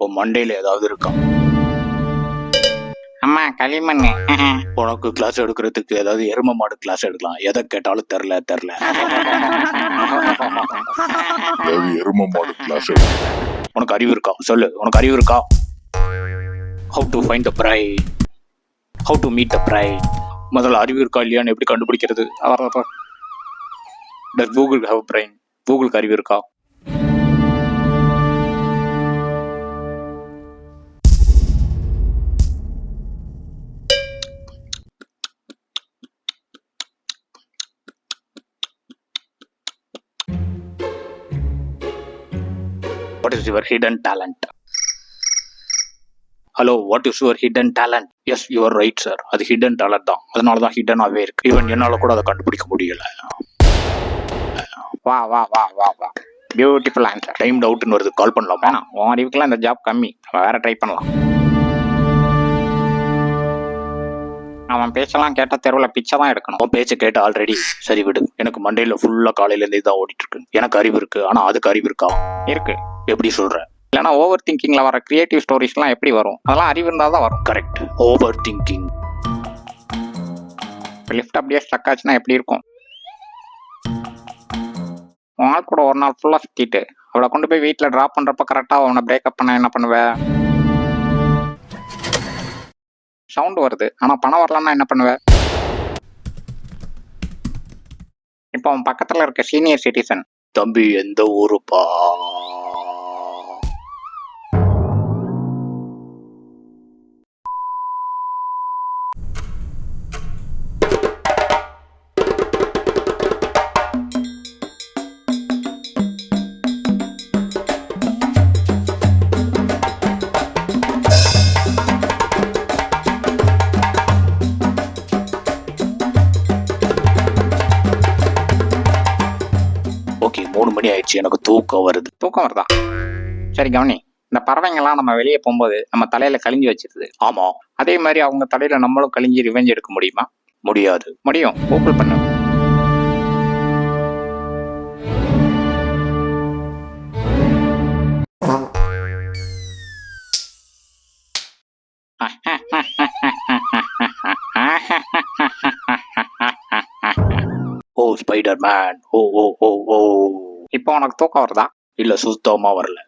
உன் மண்டையில ஏதாவது இருக்கா? அம்மா களிமண்ணு. உனக்கு கிளாஸ் எடுக்கிறதுக்கு ஏதாவது எரும மாடு கிளாஸ் எடுக்கலாம். எதை கேட்டாலும் தெரில. அதாவது எரும மாடு கிளாஸ் எடு. உனக்கு அறிவு இருக்கா? சொல்லு, உனக்கு அறிவு இருக்கா? How to find the bride, how to meet the bride. முதல்ல அறிவு இருக்கா இல்லையான்னு எப்படி கண்டுபிடிக்கிறது? Does Google have a brain? கூகுளுக்கு அறிவு இருக்கா? What is your hidden talent? Hello, what is your hidden talent? Yes, your right sir. அது ஹிடன் டேலண்ட் தான். அதனால தான் ஹிடனாகவே இருக்கு. ஈவன் என்னால் கூட அதை கண்டுபிடிக்க முடியல. வா வா வா வா வா பியூட்டிஃபுல் ஆன்சர். டைம் டவுட்னு வருது, கால் பண்ணலாமா? வேணாம், உன் அறிவுக்குலாம் இந்த ஜாப் கம்மி. நம்ம வேற ட்ரை பண்ணலாம். அவன் பேச்செல்லாம் கேட்டால் தெருவில் பிச்சை தான் எடுக்கணும். அவன் பேச்சை கேட்ட ஆல்ரெடி. சரி விடு, எனக்கு மண்டையில் ஃபுல்லாக காலையிலேருந்து இதான் ஓடிட்டு இருக்கு. எனக்கு அறிவு இருக்கு, ஆனால் அதுக்கு அறிவு இருக்கா? இருக்கு. எப்படி சொல்ற? இல்லைன்னா ஓவர் திங்கிங்ல வர கிரியேட்டிவ் ஸ்டோரிஸ்லாம் எப்படி வரும்? அதெல்லாம் அறிவு இருந்தால் தான் வரும். Correct, over thinking. லிஃப்ட் அப்படியே ஸ்டக் ஆச்சுன்னா எப்படி இருக்கும்? உன் ஆள் கூட ஒரு நாள் ஃபுல்லாக சுற்றிட்டு அவளை கொண்டு போய் வீட்டில் ட்ராப் பண்ணுறப்ப கரெக்டாக அவனை பிரேக்கப் பண்ண என்ன பண்ணுவ? சவுண்ட் வருது ஆனால் பணம் வரலன்னா என்ன பண்ணுவ? இப்போ அவன் பக்கத்தில் இருக்க சீனியர் சிட்டிசன், தம்பி எந்த ஊருப்பா? ஓகே, 3 மணி ஆயிடுச்சு, எனக்கு தூக்கம் வருது. தூக்கம் வருதா? சரி கவனி, இந்த பறவைங்கள்லாம் நம்ம வெளியே போகும்போது நம்ம தலையில கழிஞ்சு வச்சிருது. ஆமா, அதே மாதிரி அவங்க தலையில நம்மளும் கழிஞ்சு ரிவெஞ்ச் எடுக்க முடியுமா? முடியாது. முடியும். கூகுள் பண்ணு. ஓ ஸ்பைடர் மேன், ஓ ஓ ஓ ஓ. இப்போ உனக்கு தூக்கம் வருதா? இல்ல, சுத்தமா வரல.